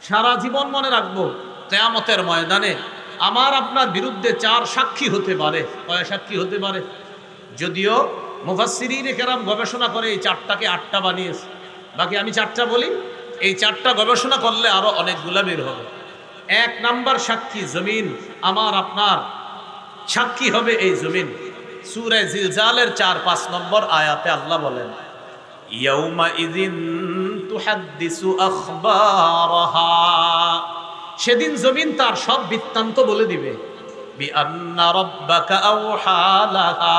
সারা জীবন মনে রাখবো কিয়ামতের ময়দানে আমার আপনার বিরুদ্ধে 4 সাক্ষী হতে পারে। কয় সাক্ষী হতে পারে? যদিও মুফাসসিরিনে কেরাম গবেষণা করে এই 4টাকে 8টা বানিয়েছে, বাকি আমি 4টা বলি। এই 4টা গবেষণা করলে আরো অনেকগুলা বের হবে। 1 নাম্বার সাক্ষী জমিন, আমার আপনার সাক্ষী হবে এই জমিন। সূরা জিলজালের 4-5 নম্বর আয়াতে আল্লাহ বলেন, ইয়াউমা ইযিন তুহাদ্দিসু আখবারাহা, সেদিন জমিন তার সব বৃত্তান্ত বলে দিবে। বিআন্না রাব্বাকা আওহা লাহা,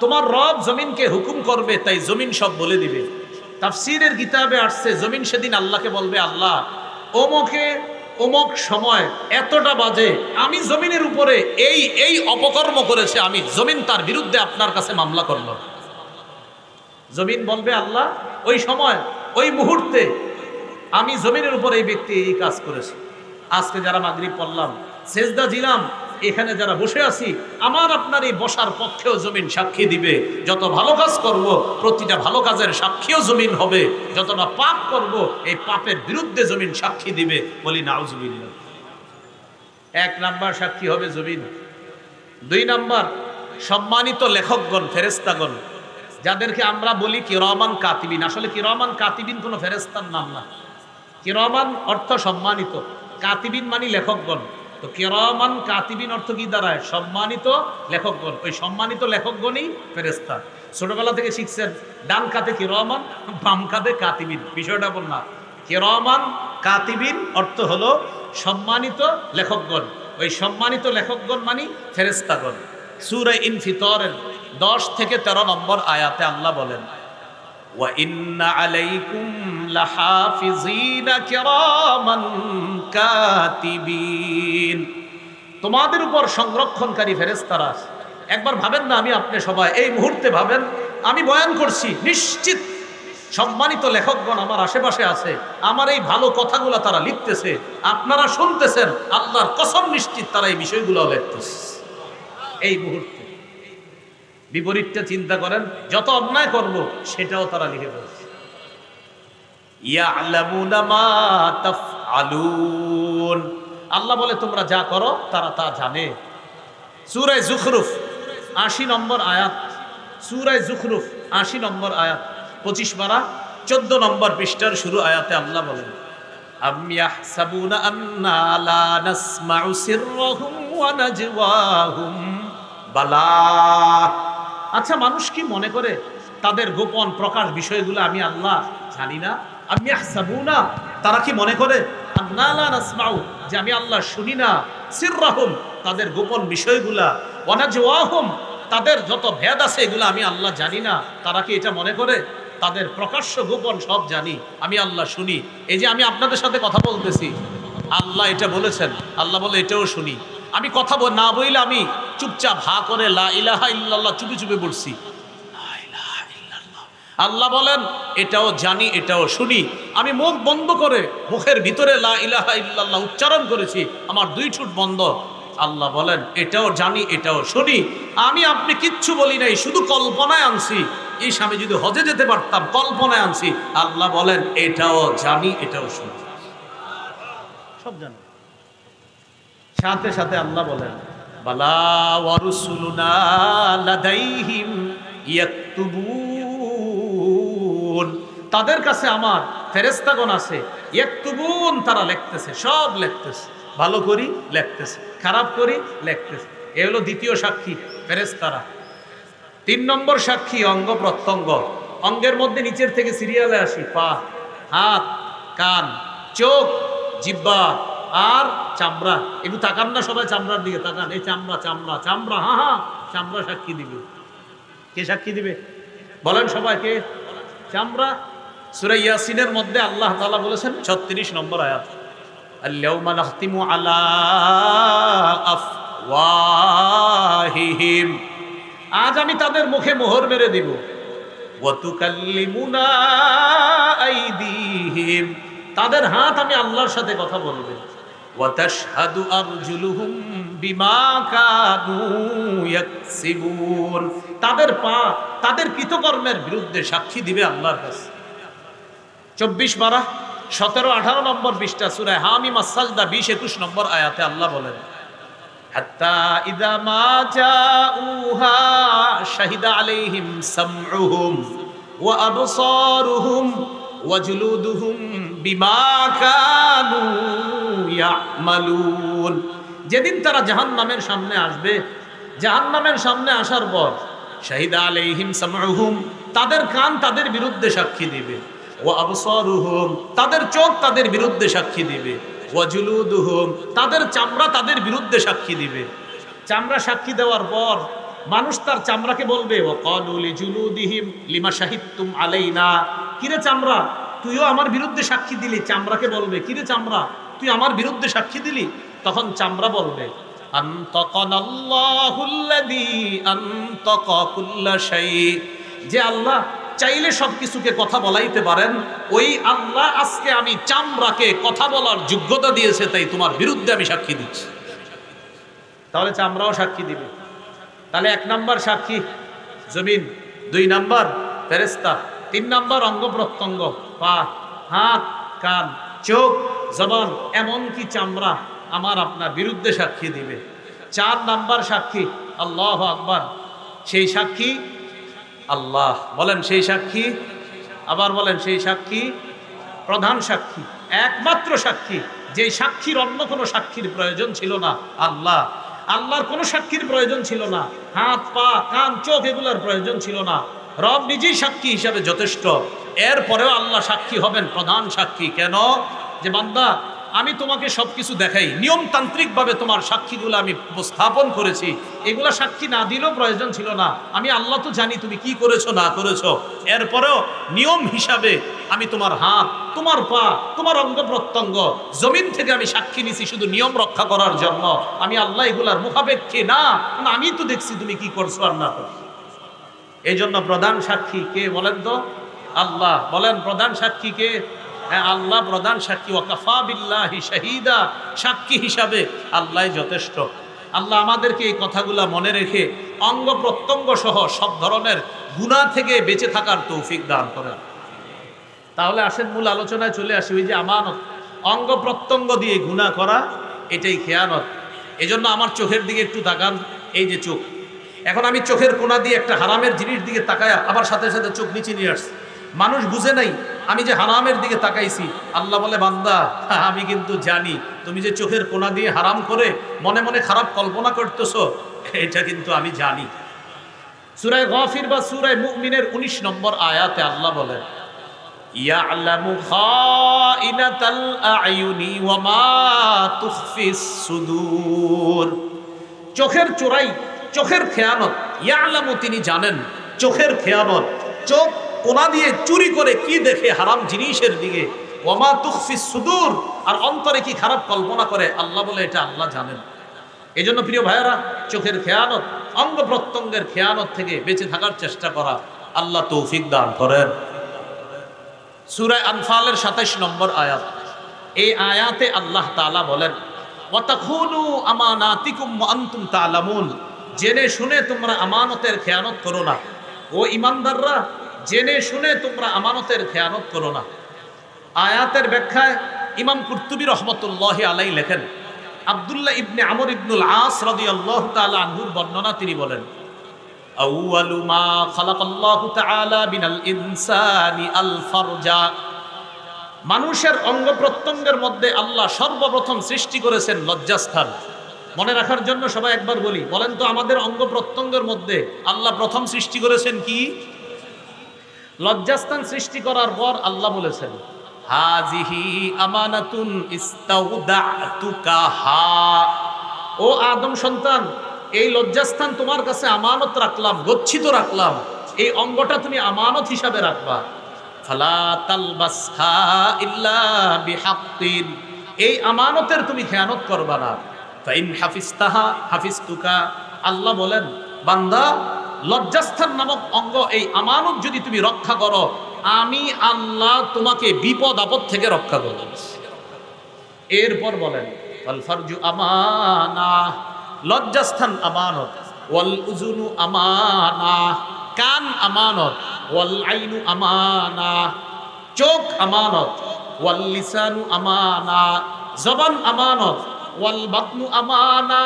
তোমার রব জমিনকে হুকুম করবে, তাই জমিন সব বলে দিবে। তাফসীরের কিতাবে আসছে জমিন সেদিন আল্লাহকে বলবে, আল্লাহ ওমকে অমুক সময় এতটা বাজে আমি জমিনের উপরে এই এই অপকর্ম করেছে, আমি জমিন তার বিরুদ্ধে আপনার কাছে মামলা করল। জমিন বলবে, আল্লাহ ওই সময় ওই মুহূর্তে আমি জমিনের উপর এই ব্যক্তি এই কাজ করেছে। আজকে যারা মাগরিব পড়লাম, সেজদা দিলাম, এখানে যারা বসে আছি, আমার আপনার এই বসার পক্ষেও জমিন সাক্ষী দিবে। যত ভালো কাজ করব প্রতিটা ভালো কাজের সাক্ষীও জমিন হবে, যতটা পাপ করব এই পাপের বিরুদ্ধে জমিন সাক্ষী দিবে। বলি নাউজুবিল্লাহ। 1 নাম্বার সাক্ষী হবে জমিন। 2 নাম্বার সম্মানিত লেখকগণ, ফেরেশতাগণ, যাদেরকে আমরা বলি কিরামান কাতিবিন। আসলে কিরামান কাতিবিন কোনো ফেরেশতার নাম না। কিরামান অর্থ সম্মানিত, কাতিবিন মানে লেখকগণ। তো কিরামান কাতিবিন অর্থ কি দাঁড়ায়? সম্মানিত লেখকগণ। ওই সম্মানিত লেখকগণই ফেরেশতা। ছোটবেলা থেকে শিখছেন ডান কাতে কিরামান, বাম কাতে কাতিবিন। বিষয়টা বল না, কিরামান কাতিবিন অর্থ হলো সম্মানিত লেখকগণ। ওই সম্মানিত লেখকগণ মানে ফেরেশতাগণ। সূরা ইনফিতরের 10 থেকে 13 নম্বর আয়াতে আল্লাহ বলেন, ওয়া ইন্না আলাইকুম লাহাফিজিনা কিরামান কাতিবিন, তোমাদের উপর সংরক্ষণকারী ফেরেশতারা আছে। একবার ভাবেন না, আমি আপনি সবাই এই মুহূর্তে ভাবেন, আমি বয়ান করছি, নিশ্চিত সম্মানিত লেখকগণ আমার আশেপাশে আছে, আমার এই ভালো কথাগুলো তারা লিখতেছে, আপনারা শুনতেছেন, আল্লাহর কসম নিশ্চিত তারা এই বিষয়গুলো লিখতেছে এই মুহূর্তে। বিপরীতটা চিন্তা করেন, যত অন্যায় করব সেটাও তারা লিখে ফেলছে। ইয়ালামুনা মা তাফআলুন, আল্লাহ বলে তোমরা যা করো তারা তা জানে। সূরা যুখরুফ 80 নম্বর আয়াত, সূরা যুখরুফ 80 নম্বর আয়াত 25 পারা 14 নম্বর পৃষ্ঠার শুরু আয়াতে আল্লাহ বলেন, আম ইয়াহসাবুনা আন্না লা নাসমাউ সিররাহুম ওয়া নাজওয়াহুম বালা, আচ্ছা মানুষ কি মনে করে তাদের গোপন প্রকাশ বিষয়গুলো আমি আল্লাহ জানি না? আম ইয়াহসাবুনা, তারা কি মনে করে আন্না লা নাসমাউ, যে আমি আল্লাহ শুনি না, সিররাহুম, তাদের গোপন বিষয়গুলা, ওয়া নাজওয়াহুম, তাদের যত ভেদ আছে এগুলো আমি আল্লাহ জানি না? তারা কি এটা মনে করে? তাদের প্রকাশ্য গোপন সব জানি, আমি আল্লাহ শুনি। এই যে আমি আপনাদের সাথে কথা বলতেছি, আল্লাহ এটা বলেছেন, আল্লাহ বলে এটাও শুনি। আমি কথা না বইলে আমি চুপচাপ হা করে লা ইলাহা ইল্লাল্লাহ চুপি চুপি বলছি, আল্লাহ বলেন এটাও জানি, এটাও শুনি। আমি মুখ বন্ধ করে মুখের ভিতরে লা ইলাহা ইল্লাল্লাহ উচ্চারণ করেছি, আমার 2 ঠোঁট বন্ধ। আল্লাহ বলেন এটাও জানি, এটাও শুনি। আমি আপনি কিচ্ছু বলি নাই, শুধু কল্পনায় আনছি। এই স্বামী যদি হজে যেতে পারতাম, কল্পনায় আনছি। আল্লাহ বলেন এটাও জানি, এটাও শুনি, সব জানি। সাথে সাথে আল্লাহ বলেন, বালা ওয়া রুসুলুনা লাদাইহিম ইয়াকতুবুন, তাদের কাছে আমার ফেরেশতাগণ আছে, ইয়াকতুবুন, তারা লিখতেছে, সব লিখতেছে, ভালো করি লিখতেছে, খারাপ করি লিখতেছে। এ হলো দ্বিতীয় সাক্ষী, ফেরেশতারা। 3 নম্বর সাক্ষী অঙ্গ প্রত্যঙ্গ। অঙ্গের মধ্যে নিচের থেকে সিরিয়ালে আসি, পা, হাত, কান, চোখ, জিহ্বা আর চামড়া। একটু তাকান না সবাই, চামড়ার দিকে তাকান। এই চামড়া, চামড়া, চামড়া, হ্যাঁ হ্যাঁ, চামড়া সাক্ষী দিবে। কে সাক্ষী দিবে বলেন সবাই, কে? চামড়া। সূরা ইয়াসিনের মধ্যে আল্লাহ তাআলা বলেছেন 36 নম্বর আয়াত, আল-ইয়াউমা নাখতিমু আলা আফওয়াহিহিম, আজ আমি তাদের মুখে মোহর মেরে দিব। ওয়া তুকাল্লিমুনা আইদিহিম, তাদের হাত আমি আল্লাহর সাথে কথা বলবে। ওয়া তাশহাদু আরজুলুহুম বিমা কানু ইয়াকসিবুন, তাদের পা তাদের কৃতকর্মের বিরুদ্ধে সাক্ষী দিবে আল্লাহর কাছে। 24 পারা 17-18 নম্বর পৃষ্ঠা সূরা হামিম আস-সাজদা 20-21 নম্বর আয়াতে আল্লাহ বলেন, হাত্তা ইযা মা জাউহা শাহিদা আলাইহিম সামউহুম ওয়া আবসারুহুম ওয়া জুলুদুহুম বিমা কানু ইয়ামালুন। যেদিন তারা জাহান্নামের সামনে আসবে, জাহান্নামের সামনে আসার পর শাহিদা আলাইহিম সামউহুম, তাদের কান তাদের বিরুদ্ধে সাক্ষী দিবে, ওয়া আবসারুহুম, তাদের চোখ তাদের বিরুদ্ধে সাক্ষী দিবে, ওয়া জুলুদুহুম, তাদের চামড়া তাদের বিরুদ্ধে সাক্ষী দিবে। চামড়া সাক্ষী দেওয়ার পর মানুষ তার চামড়াকে বলবে, ওয়া ক্বালু লিজুলুদিহিম লিমা শাহিদতুম আলাইনা, কিরে চামড়া তুইও আমার বিরুদ্ধে সাক্ষী দিলি। চামড়াকে বলবে, কিরে চামড়া তুই আমার বিরুদ্ধে সাক্ষী দিলি। তখন চামড়া বলবে, আনতাকানাল্লাহুল্লাযী আনতাকা কুল্লা শাই, যে আল্লাহ চাইলে সব কিছুকে কথা বলাইতে পারেন, ওই আল্লাহ আজকে আমি চামড়াকে কথা বলার যোগ্যতা দিয়েছে, তাই তোমার বিরুদ্ধে আমি সাক্ষী দিচ্ছি। তাহলে চামড়াও সাক্ষী দিবে। তাহলে 1 নাম্বার সাক্ষী জমিন, 2 নাম্বার ফেরেশতা, 3 নাম্বার অঙ্গ প্রত্যঙ্গ, পা, হাত, কান, চোখ, জবান, এমনকি চামড়া আমার আপনার বিরুদ্ধে সাক্ষী দিবে। 4 নাম্বার সাক্ষী আল্লাহু আকবার, সেই সাক্ষী আল্লাহ। বলেন সেই সাক্ষী, আবার বলেন সেই সাক্ষী প্রধান সাক্ষী, একমাত্র সাক্ষী, যেই সাক্ষীর অন্য কোনো সাক্ষীর প্রয়োজন ছিল না। আল্লাহ, আল্লাহর কোনো সাক্ষীর প্রয়োজন ছিল না, হাত, পা, কান, চোখ এগুলোর প্রয়োজন ছিল না। রব নিজেই সাক্ষী হিসাবে যথেষ্ট। এরপরেও আল্লাহ সাক্ষী হবেন প্রধান সাক্ষী। কেন? যে বান্দা আমি তোমাকে সবকিছু দেখাই, নিয়মতান্ত্রিকভাবে তোমার সাক্ষীগুলো আমি উপস্থাপন করেছি, এগুলা সাক্ষী না দিলেও প্রয়োজন ছিল না। আমি আল্লাহ তো জানি তুমি কি করেছো না করেছো, এরপরেও নিয়ম হিসাবে আমি তোমার হাত, তোমার পা, তোমার অঙ্গ প্রত্যঙ্গ জমিন থেকে আমি সাক্ষী নিছি শুধু নিয়ম রক্ষা করার জন্য। আমি আল্লাহ এগুলার মুখাপেক্ষী না, আমি তো দেখছি তুমি কি করছো আর না করছো। এই জন্য প্রধান সাক্ষী কে বলেন তো? আল্লাহ। বলেন প্রধান সাক্ষী কে? হ্যাঁ, আল্লাহ প্রধান সাক্ষী। ওয়াকাফা বিল্লাহি শাহিদা, সাক্ষী হিসাবে আল্লাহ যথেষ্ট। আল্লাহ আমাদেরকে এই কথাগুলা মনে রেখে অঙ্গ প্রত্যঙ্গ সহ সব ধরনের গুনাহ থেকে বেঁচে থাকার তৌফিক দান করেন। তাহলে আসেন মূল আলোচনায় চলে আসি। ওই যে আমানত, অঙ্গ প্রত্যঙ্গ দিয়ে গুনাহ করা, এটাই খেয়ানত। এজন্য আমার চোখের দিকে একটু তাকান। এই যে চোখ, এখন আমি চোখের কোনা দিয়ে একটা হারামের জিনিস দিকে তাকায়া আবার সাথে সাথে চোখ নিচে নিয়ে আসছি। মানুষ বুঝে নাই আমি যে হারামের দিকে তাকাইছি। আল্লাহ বলে, বান্দা আমি কিন্তু জানি তুমি যে চোখের কোনা দিয়ে হারাম করে মনে মনে খারাপ কল্পনা করতেছো, এটা কিন্তু আমি জানি। সূরা গাফির বা সূরা মুমিনের 19 নম্বর আয়াতে আল্লাহ বলেন, ইয়ালামু খাইনাতাল আয়ুনি ওয়া মা তুখফিস সুদূর। চোখের চোরাই, চোখের খেয়ানত, ইয়ালামু তিনি জানেন চোখের খেয়ানত, চোখ কোনা দিয়ে চুরি করে কি দেখে হারাম জিনিসের দিকে, ওয়া মা তুখফিস সুদূর, আর অন্তরে কি খারাপ কল্পনা করে, আল্লাহ বলে এটা আল্লাহ জানেন। এই জন্য প্রিয় ভাইয়েরা, চোখের খেয়ানত, অঙ্গ প্রত্যঙ্গের খেয়ানত থেকে বেঁচে থাকার চেষ্টা করা আল্লাহ তৌফিক দান করেন। সূরা আনফালের 27 নম্বর আয়াত, এই আয়াতে আল্লাহ তাআলা বলেন, ওয়া তাখুনু আমানাতিকুম ওয়া আনতুম তা'লামুন, জেনে শুনে তোমরা আমানতের খেয়ানত করো না। ও ঈমানদাররা, জেনে শুনে তোমরা আমানতের খেয়ানত করো না। আয়াতের ব্যাখ্যায় ইমাম কুরতুবী রহমতুল্লাহি আলাইহি লেখেন, আব্দুল্লাহ ইবনে আমর ইবনুল আস রাদিয়াল্লাহু তাআলা আনহুর বর্ণনা, তিনি বলেন, আউয়ালু মা খালাকাল্লাহু তাআলা বিনাল ইনসানি আল ফারজা, মানুষের অঙ্গ প্রত্যঙ্গের মধ্যে আল্লাহ সর্বপ্রথম সৃষ্টি করেছেন লজ্জাস্থান। মনে রাখার জন্য সবাই একবার বলি, বলেন তো আমাদের অঙ্গ প্রত্যঙ্গের মধ্যে আল্লাহ প্রথম সৃষ্টি করেছেন কি? লজ্জাস্থান। সৃষ্টি করার পর আল্লাহ বলেছেন, হাজিহি আমানাতুন ইস্তাউদাতুকাহা, ও আদম সন্তান, এই লজ্জাস্থান তোমার কাছে আমানত রাখলাম, গচ্ছিত রাখলাম, এই অঙ্গটা তুমি আমানত হিসাবে রাখবা। ফালা তালবাসহা ইল্লা বিহাক্কিন, এই আমানতের তুমি খেয়ানত করবা না। ফাইন হাফিজতাহা হাফিজতুকা, আল্লাহ বলেন, বান্দা লজ্জাস্থান নামক অঙ্গ, এই আমানত যদি তুমি রক্ষা করো, আমি আল্লাহ তোমাকে বিপদ আপদ থেকে রক্ষা করব। এরপর বলেন, ওয়াল ফারজু আমানা, লজ্জাস্থান আমানত, ওয়াল উযুনু আমানা, কান আমানত, ওয়াল আইনু আমানা, চোখ আমানত, ওয়াল লিসানু আমানা, জবান আমানত, ওয়াল বাতনু আমানা,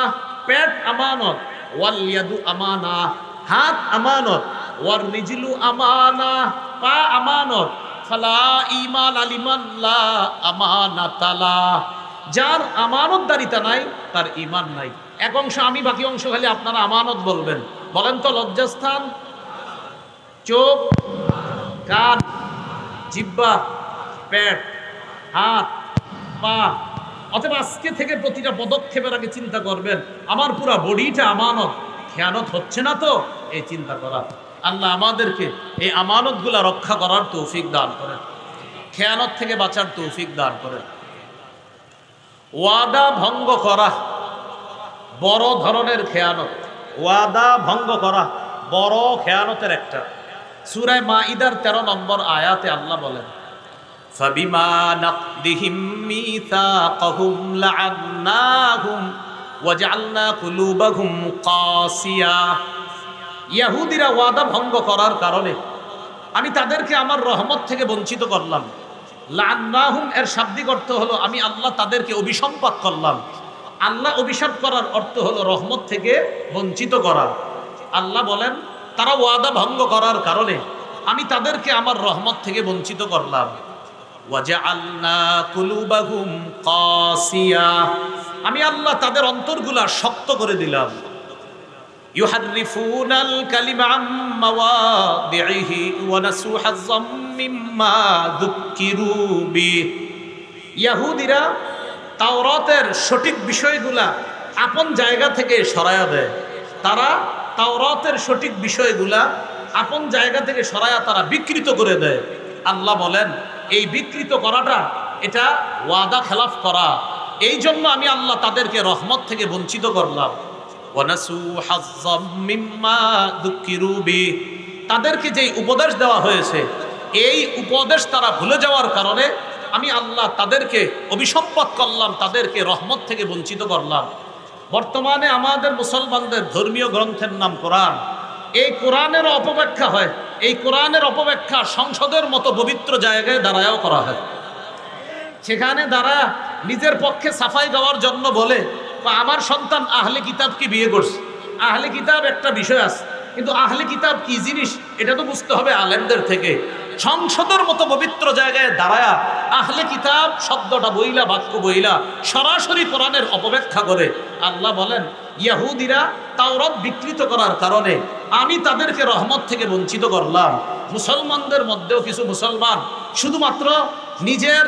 পেট আমানত, ওয়াল ইয়াদু আমানা, হাত আমানত, ওয়ার রিজলু আমানা, পা আমানত, ফালা ঈমান লিমান লা আমানাতালা, যার আমানতদারিতা নাই তার ঈমান নাই। এক অংশ আমি, বাকি অংশ খালি আপনারা আমানত বলবেন। বলেন তো, লজ্জাস্থান, চোখ, কান, জিহ্বা, পেট, হাত, পা। অতএব আজকে থেকে প্রতিটা পদক্ষেপের আগে চিন্তা করবেন আমার পুরা বডিটা আমানত, খেয়ানত হচ্ছে না তো, এই চিন্তা করা। আল্লাহ আমাদেরকে এই আমানতগুলা রক্ষা করার তৌফিক দান করেন, খেয়ানত থেকে বাঁচার তৌফিক দান করেন। ওয়াদা ভঙ্গ করা বড় ধরনের খেয়ানত, ওয়াদা ভঙ্গ করা বড় খেয়ানতের একটা। সূরা মাইদার 13 নম্বর আয়াতে আল্লাহ বলেন, ফাবিমা নাকদিহিম মিসাকাহুম লাআন্নাহুম ওয়াজআলনা কুলুবাহুম কাসিয়া। ইহুদিরা ওয়াদা ভঙ্গ করার কারণে আমি তাদেরকে আমার রহমত থেকে বঞ্চিত করলাম। লাআন্নাহুম এর শাব্দিক অর্থ হলো আমি আল্লাহ তাদেরকে অভিসম্পাত করলাম। আল্লাহ অভিশাপ করার অর্থ হলো রহমত থেকে বঞ্চিত করা। আল্লাহ বলেন তারা ওয়াদা ভঙ্গ করার কারণে আমি তাদেরকে আমার রহমত থেকে বঞ্চিত করলাম। ওয়াজআলনা কুলুবাহুম কাসিয়া, আমি আল্লাহ তাদের অন্তরগুলা শক্ত করে দিলাম। ইউহাররিফুনাল কালিমা আম মাওয়াদিহি ওয়া নাসু হাজ্জাম মিম্মা যুক্কিরু বিহি। ইহুদিরা তাওরাতের সঠিক বিষয়গুলা আপন জায়গা থেকে সরায়া দেয়। তারা তাওরাতের সঠিক বিষয়গুলা আপন জায়গা থেকে সরায়া তারা বিকৃত করে দেয়। আল্লাহ বলেন এই বিকৃত করাটা এটা ওয়াদা খেলাফ করা। এই জন্য আমি আল্লাহ তাদেরকে রহমত থেকে বঞ্চিত করলাম। ওয়ানাসু হাজ্জাম মিম্মা যুক্কিরু বিহি, তাদেরকে যেই উপদেশ দেওয়া হয়েছে এই উপদেশ তারা ভুলে যাওয়ার কারণে আমি আল্লাহ তাদেরকে অভিসম্পাত করলাম, তাদেরকে রহমত থেকে বঞ্চিত করলাম। বর্তমানে আমাদের মুসলমানদের ধর্মীয় গ্রন্থের নাম কোরআন। এই কোরআনের অপব্যাখ্যা হয়, এই কোরআনের অপব্যাখ্যা সংসদের মতো পবিত্র জায়গায় দাঁড়ায়ও করা হয়। সেখানে দাঁড়া নিজের পক্ষে সাফাই দেওয়ার জন্য বলে আমার সন্তান আহলে কিতাবকে বিয়ে করছে। আহলে কিতাব একটা বিষয় আছে, কিন্তু আহলে কিতাব কি জিনিস এটা তো বুঝতে হবে আলেমদের থেকে। সংসদের মতো পবিত্র জায়গায় দাঁড়ায়া আহলে কিতাব শব্দটা বইলা, বাক্য বইলা সরাসরি কোরআনের অপব্যাখ্যা করে। আল্লাহ বলেন ইহুদিরা তাওরাত বিকৃত করার কারণে আমি তাদেরকে রহমত থেকে বঞ্চিত করলাম। মুসলমানদের মধ্যেও কিছু মুসলমান শুধুমাত্র নিজের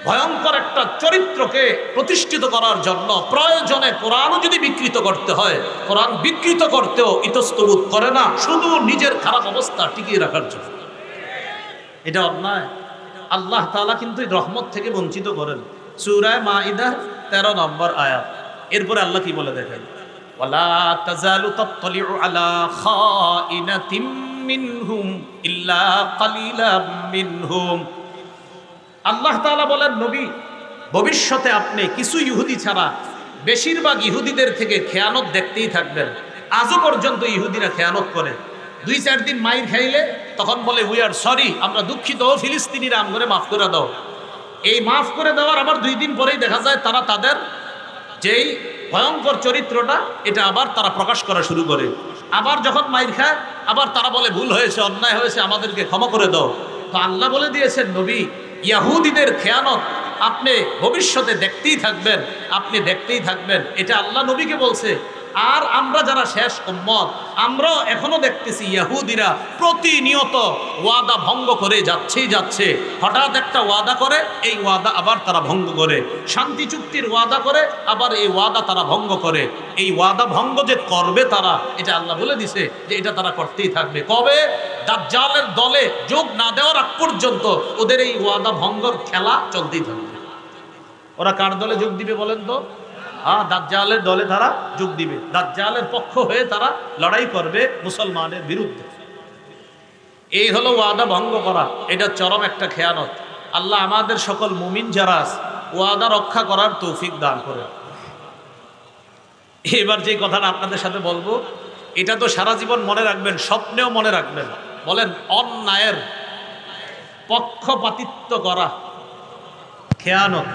ভয়ঙ্কর একটা চরিত্রকে প্রতিষ্ঠিত করার জন্য প্রয়োজনে কোরআনও যদি বিকৃত করতে হয়, কোরআন বিকৃত করতেও ইতস্তবোধ করে না, শুধু নিজের খারাপ অবস্থা টিকিয়ে রাখার জন্য। এটা অন্যায়। আল্লাহ তাআলা কিন্তু রহমত থেকে বঞ্চিত করেন। সূরা মাইদার 13 নম্বর আয়াত। এরপরে আল্লাহ কি বলে দেখেন, ওয়ালা তাজালু তাত্তালিউ আলা খাইনাতিম মিনহুম ইল্লা কালিলাম মিনহুম। আল্লাহ তাআলা বলেন নবী ভবিষ্যতে আপনি কিছু ইহুদি ছাড়া বেশিরভাগ ইহুদিদের থেকে খেয়ানত দেখতেই থাকবেন। আজও পর্যন্ত ইহুদিরা খেয়ানত করে। 2-4 দিন মাইর খাইলে তখন বলে উই আর সরি, আমরা দুঃখিত, ফিলিস্তিনিরা আমগরে মাফ করে দাও। এই মাফ করে দেওয়ার আবার 2 দিন পরেই দেখা যায় তারা তাদের যেই ভয়ঙ্কর চরিত্রটা এটা আবার তারা প্রকাশ করা শুরু করে। আবার যখন মাইর খায় আবার তারা বলে ভুল হয়েছে, অন্যায় হয়েছে, আমাদেরকে ক্ষমা করে দাও। তো আল্লাহ বলে দিয়েছেন নবী ইহুদিদের খেয়ানত আপনি ভবিষ্যতে দেখতেই থাকবেন, আপনি দেখতেই থাকবেন। এটা আল্লাহ নবীকে বলছে। আর আমরা যারা শেষ উম্মত আমরাও এখনো দেখতেছি ইহুদিরা প্রতিনিয়ত ওয়াদা ভঙ্গ করে যাচ্ছে। হঠাৎ একটা ওয়াদা করে, এই ওয়াদা আবার তারা ভঙ্গ করে। শান্তি চুক্তির ওয়াদা করে, আবার এই ওয়াদা তারা ভঙ্গ করে। এই ওয়াদা ভঙ্গ যে করবে তারা, এটা আল্লাহ বলে দিছে যে এটা তারা করতেই থাকবে। কবে? দাজ্জালের দলে যোগ না দেওয়ার আগ পর্যন্ত ওদের এই ওয়াদা ভঙ্গর খেলা চলতেই থাকবে। ওরা কার দলে যোগ দিবে বলেন তো? দাজ্জালের দলে তারা যোগ দিবে। দাজ্জালের পক্ষ হয়ে তারা লড়াই করবে মুসলমানের বিরুদ্ধে। এই হলো ওয়াদা ভঙ্গ করা। এটা চরম একটা খেয়ানত। আল্লাহ আমাদের সকল মুমিন যারা আছে ওয়াদা রক্ষা করার তৌফিক দান করে। এবার যে কথাটা আপনাদের সাথে বলবো এটা তো সারা জীবন মনে রাখবেন, স্বপ্নেও মনে রাখবেন। বলেন অন্যায়ের পক্ষপাতিত্ব করা খেয়ানত,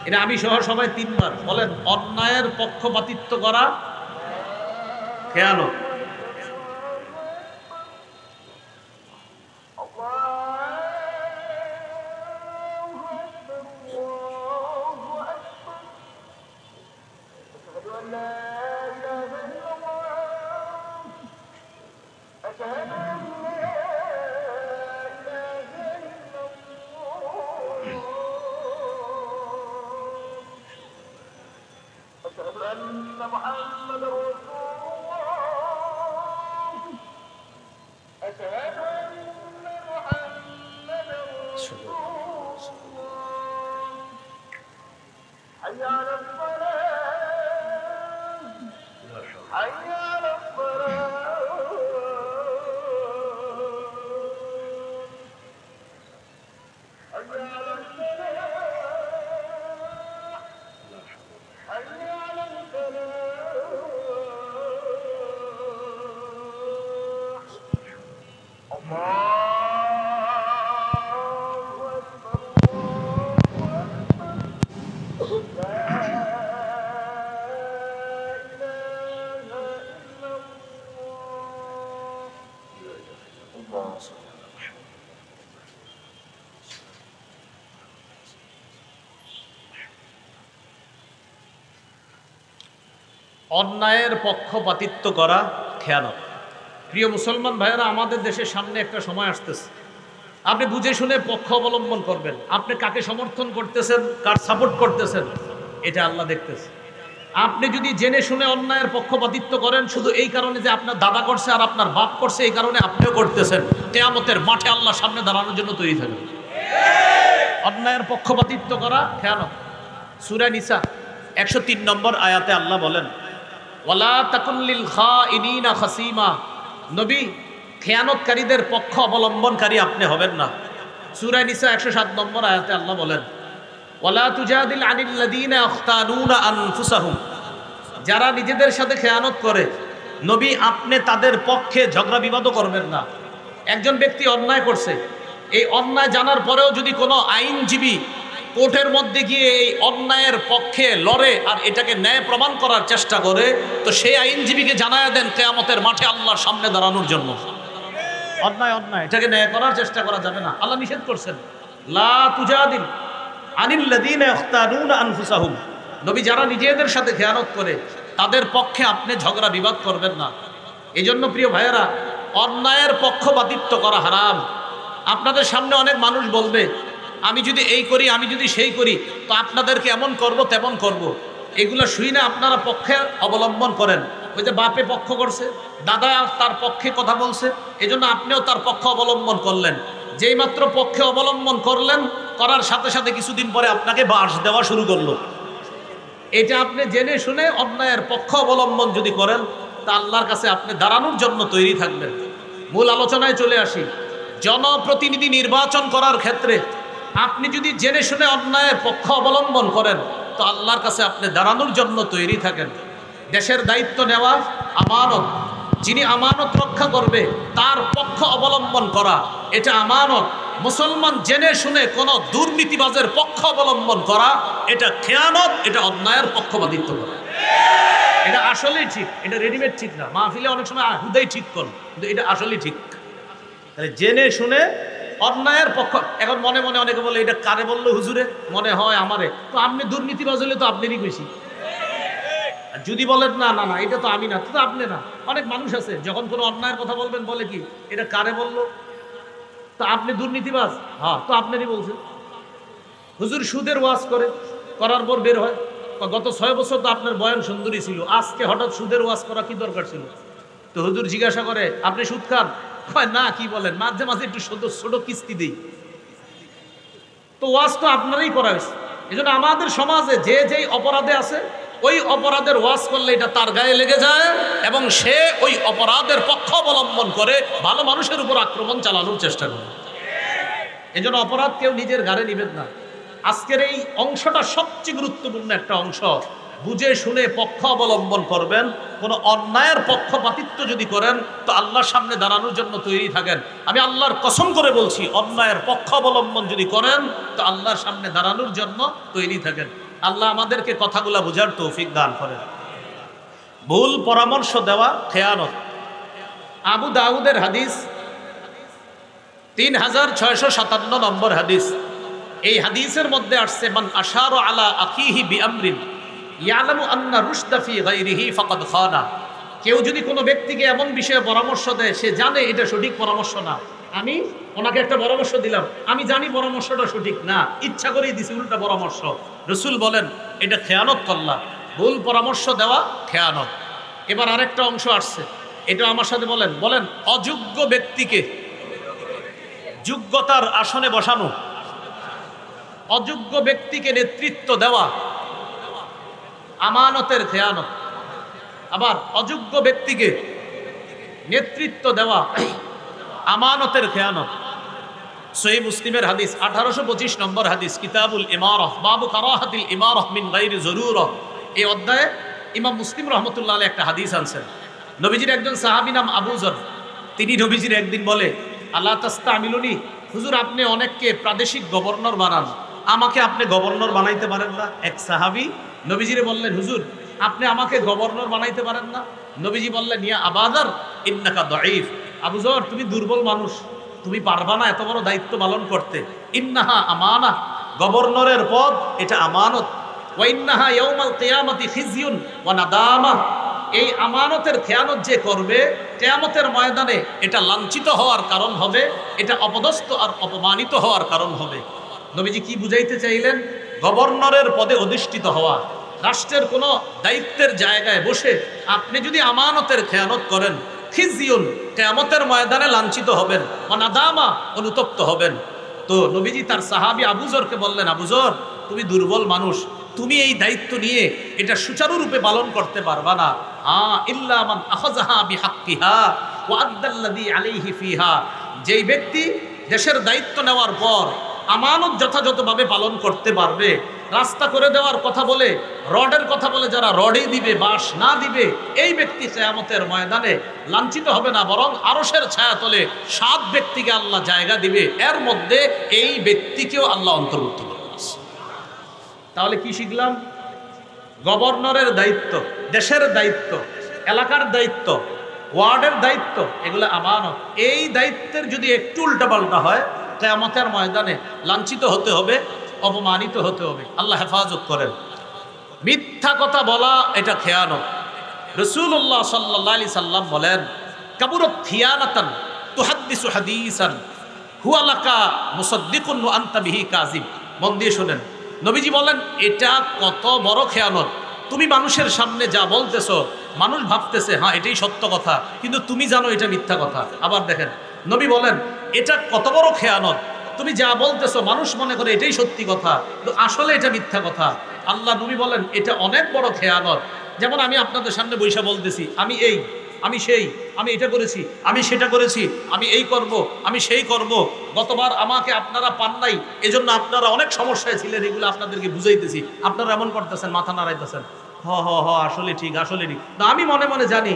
এটা আমি সহ সবাই 3 বার বলেন। অন্যায়ের পক্ষপাতিত্ব করা খেয়ানত। অন্যায়ের পক্ষপাতিত্ব করা খেয়ানত। প্রিয় মুসলমান ভাইয়েরা, আমাদের দেশের সামনে একটা সময় আসতেছে, আপনি বুঝে শুনে পক্ষ অবলম্বন করবেন। আপনি কাকে সমর্থন করতেছেন, কার সাপোর্ট করতেছেন, এটা আল্লাহ দেখতেছে। আপনি যদি জেনে শুনে অন্যায়ের পক্ষপাতিত্ব করেন শুধু এই কারণে যে আপনার দাদা করছে আর আপনার বাপ করছে, এই কারণে আপনিও করতেছেন, কিয়ামতের মাঠে আল্লাহর সামনে দাঁড়ানোর জন্য তৈরি থাকবেন। অন্যায়ের পক্ষপাতিত্ব করা খেয়ানত। সূরা নিসা 103 নম্বর আয়াতে আল্লাহ বলেন, ওয়ালা তাকুন লিল খাইনিনা খাসিমা, নবী খেয়ানতকারীদের পক্ষ অবলম্বনকারী আপনি হবেন না। সূরা নিসা 107 নম্বর আয়াতে আল্লাহ বলেন, ওয়ালা তুজাদিল আনিল্লাযীনা ইখতানুনা আনফুসাহুম, যারা নিজেদের সাথে খেয়ানত করে নবী আপনি তাদের পক্ষে ঝগড়া বিবাদও করবেন না। একজন ব্যক্তি অন্যায় করছে, এই অন্যায় জানার পরেও যদি কোনো আইনজীবী কোর্টের মধ্যে গিয়ে এই অন্যায়ের পক্ষে লড়ে আর এটাকে ন্যায় প্রমাণ করার চেষ্টা করে, তো সেই আইনজীবীকে জানায়া দেন কিয়ামতের মাঠে আল্লাহর সামনে দাঁড়ানোর জন্য। অন্যায় এটাকে ন্যায় করার চেষ্টা করা যাবে না, আল্লাহ নিষেধ করছেন। লা তুজাদিল আনিল্লাযীনা ইখতানুনা আনফুসাহুম, নবী যারা নিজেদের সাথে খেয়ানত করে তাদের পক্ষে আপনি ঝগড়া বিবাদ করবেন না। এই জন্য প্রিয় ভাইয়েরা, অন্যায়ের পক্ষপাতিত্ব করা হারাম। আপনাদের সামনে অনেক মানুষ বলবে, আমি যদি এই করি, আমি যদি সেই করি, তো আপনাদেরকে এমন করব তেমন করব। এগুলো শুই না আপনারা পক্ষে অবলম্বন করেন। ওই যে বাপে পক্ষ করছে, দাদা তার পক্ষে কথা বলছে, এই জন্য আপনিও তার পক্ষ অবলম্বন করলেন। যেই মাত্র পক্ষে অবলম্বন করলেন, করার সাথে সাথে কিছুদিন পরে আপনাকে বাঁশ দেওয়া শুরু করলো। এটা আপনি জেনে শুনে অন্যায়ের পক্ষ অবলম্বন যদি করেন, তা আল্লাহর কাছে আপনি দাঁড়ানোর জন্য তৈরি থাকবেন। মূল আলোচনায় চলে আসি। জনপ্রতিনিধি নির্বাচন করার ক্ষেত্রে আপনি যদি জেনে শুনে অন্যায়ের পক্ষ অবলম্বন করেন, তো আল্লাহর কাছে আপনি দাঁড়ানোর জন্য তৈরি থাকেন। দেশের দায়িত্ব নেওয়া আমানত, যিনি আমানত রক্ষা করবে তার পক্ষ অবলম্বন করা, এটা আমানত। মুসলমান জেনে শুনে কোনো দুর্নীতিবাজের পক্ষ অবলম্বন করা, এটা খেয়ানত, এটা অন্যায়ের পক্ষপাতিত্ব করা। এটা আসলেই ঠিক, এটা রেডিমেড ঠিক না। মাহফিলে অনেক সময় হুদাই ঠিক করেন, কিন্তু এটা আসলেই ঠিক। তাহলে জেনে শুনে অন্যায়ের পক্ষ। এখন মনে মনে অনেকে বলে, এটা কারে বললো হুজুরে? মনে হয় আমারে। তো আপনি দুর্নীতিবাজ হলে তো আপনারই বেশি। যদি বলেন না না না এটা তো আমি না, তো আপনি না। অনেক মানুষ আছে যখন কোনো অন্যায়ের কথা বলবেন বলে কি, এটা কারে বললো? তো আপনি দুর্নীতিবাজ? হ্যাঁ, তো আপনারই বলছে। হুজুর সুদের ওয়াজ করে, করার পর বের হয়, গত 6 বছর তো আপনার বয়ান সুন্দরী ছিল, আজকে হঠাৎ সুদের ওয়াজ করা কি দরকার ছিল? তো হুজুর জিজ্ঞাসা করে, আপনি সুদ খান? কয় না। কি বলেন? মাঝে মাঝে একটু ছোট কিস্তি দিই। তো ওয়াজ তো আপনারই করা হয়েছে। এই জন্য আমাদের সমাজে যে যেই অপরাধে আছে, ওই অপরাধের ওয়াজ করলে এটা তার গায়ে লেগে যায় এবং সে ওই অপরাধের পক্ষ অবলম্বন করে ভালো মানুষের উপর আক্রমণ চালানোর চেষ্টা করে। এই জন্য অপরাধ কেউ নিজের ঘাড়ে নিবেন না। আজকের এই অংশটা সবচেয়ে গুরুত্বপূর্ণ একটা অংশ। বুঝে শুনে পক্ষ অবলম্বন করবেন। কোনো অন্যায়ের পক্ষপাতিত্ব যদি করেন তো আল্লাহর সামনে দাঁড়ানোর জন্য তৈরি থাকেন। আমি আল্লাহর কসম করে বলছি, অন্যায়ের পক্ষ অবলম্বন যদি করেন তো আল্লাহর সামনে দাঁড়ানোর জন্য তৈরি থাকেন। আল্লাহ আমাদেরকে কথাগুলা বোঝার তৌফিক দান করেন। ভুল পরামর্শ দেওয়া খেয়ানত। আবু দাউদের হাদিস 3657 নম্বর হাদিস। এই হাদিসের মধ্যে আসছে, মান আশারা আলা আখিহি বিআমরিন ইয়ালামু আন্না রুশদা ফি গায়রিহি ফাকাদ খানা। কেউ যদি কোনো ব্যক্তিকে এমন বিষয়ে পরামর্শ দেয়, সে জানে এটা সঠিক পরামর্শ না, আমি ওনাকে একটা পরামর্শ দিলাম, আমি জানি পরামর্শটা সঠিক না, ইচ্ছা করেই দিছি উল্টা পরামর্শ, রসুল বলেন এটা খেয়ানত করলাম। ভুল পরামর্শ দেওয়া খেয়ানত। এবার আরেকটা অংশ আসছে, এটা আমার সাথে বলেন বলেন। অযোগ্য ব্যক্তিকে যোগ্যতার আসনে বসানো, অযোগ্য ব্যক্তিকে নেতৃত্ব দেওয়া আমানতের খেয়ানত। আবার অযোগ্য ব্যক্তিকে নেতৃত্ব দেওয়া আমানতের খেয়ানত। সহিহ মুসলিমের হাদিস 1825 নম্বর হাদিস, কিতাবুল ইমারাহ, বাবু কারাহাতিল ইমারাহ মিন গায়রি যরুরাহ। এই অধ্যায়ে ইমাম মুসলিম রহমতুল্লাহ আলাইহি একটা হাদিস আনছেন। নবীজির একজন সাহাবী নাম আবু যর, তিনি নবীজির একদিন বলে, আল্লাহ তাস্তামিলুনি, হুজুর আপনি অনেককে প্রাদেশিক গভর্নর বানান, আমাকে আপনি গভর্নর বানাইতে পারেন না? এক সাহাবী নবীজিরে বললেন, হুজুর আপনি আমাকে গভর্নর বানাইতে পারেন না? নবীজি বললেন, ইয়া আবাদার ইন্নাকা দাঈফ, আবু যর তুমি দুর্বল মানুষ, তুমি পারবা না এত বড় দায়িত্ব পালন করতে। ইন্নাহা আমানা, গভর্নরের পদ এটা আমানত। ওয়া ইন্নাহা ইয়াউমাল কিয়ামাতি খিজিয়ুন ওয়া নাদামা, এই আমানতের খেয়ানত যে করবে কিয়ামতের ময়দানে এটা লাঞ্ছিত হওয়ার কারণ হবে, এটা অপদস্থ আর অপমানিত হওয়ার কারণ হবে। নবীজি কি বুঝাইতে চাইলেন? গভর্নরের পদে অধিষ্ঠিত হওয়া, রাষ্ট্রের কোনো দায়িত্বের জায়গায় বসে আপনি যদি আমানতের খেয়ানত করেন, খিজিয়ুন, কিয়ামতের ময়দানে লাঞ্ছিত হবেন, অনাদামা, অনুতপ্ত হবেন। তো নবীজি তার সাহাবী আবু যরকে বললেন, আবু যর তুমি দুর্বল মানুষ, তুমি এই দায়িত্ব নিয়ে এটা সুচারুরূপে পালন করতে পারবা না। ইল্লা মান আখাযাহা বিহাক্কিহা ওয়া আদ্দাল্লাযী আলাইহি ফিহা, যেই ব্যক্তি দেশের দায়িত্ব নেওয়ার পর আমানত যথাযথভাবে পালন করতে পারবে, রাস্তা করে দেওয়ার কথা বলে, রডের কথা বলে যারা রডে দিবে, বাঁশ না দিবে, এই ব্যক্তি কিয়ামতের ময়দানে লাঞ্ছিত হবে না, বরং আরশের ছায়াতলে 7 ব্যক্তিকে আল্লাহ জায়গা দিবে, এর মধ্যে এই ব্যক্তিকেও আল্লাহ অন্তর্ভুক্ত করবে। তাহলে কি শিখলাম? গভর্নরের দায়িত্ব, দেশের দায়িত্ব, এলাকার দায়িত্ব, ওয়ার্ডের দায়িত্ব, এগুলো আমানত। এই দায়িত্বের যদি একটু উল্টাপাল্টা হয়, কিয়ামতের ময়দানে লাঞ্ছিত হতে হবে, অপমানিত হতে হবে। আল্লাহ হেফাজত করেন। মিথ্যা কথা বলা এটা খেয়ানত। রাসূলুল্লাহ সাল্লাল্লাহু আলাইহি সাল্লাম বলেন, কাবুরাত খিয়ানাতান তুহাদ্দিসু হাদিসান হুয়া লাকা মুসাদ্দিকুন ওয়া আনতা বিহি কাযিব। মন দিয়ে শুনেন, নবীজি বলেন এটা কত বড় খেয়ানত। তুমি মানুষের সামনে যা বলতেছো, মানুষ ভাবতেছে হ্যাঁ এটাই সত্য কথা, কিন্তু তুমি জানো এটা মিথ্যা কথা। আবার দেখেন নবী বলেন এটা কত বড় খেয়ানত, তুমি যা বলতেছো মানুষ মনে করে এটাই সত্যি কথা, কিন্তু আসলে এটা মিথ্যা কথা। আল্লাহ নবী বলেন এটা অনেক বড় খেয়ানত। যেমন আমি আপনাদের সামনে বৈশা বলতেছি আমি এই, আমি সেই, আমি এটা করেছি, আমি সেটা করেছি, আমি এই করব, আমি সেই করব। গতবার আমাকে আপনারা পান নাই, এজন্য আপনারা অনেক সমস্যায় ছিলেন, এগুলো আপনাদেরকে বুঝাইতেছি, আপনারা এমন করতেছেন, মাথা নাড়াইতেছেন, হ হ হ আসলে ঠিক, আসলে ঠিক। না আমি মনে মনে জানি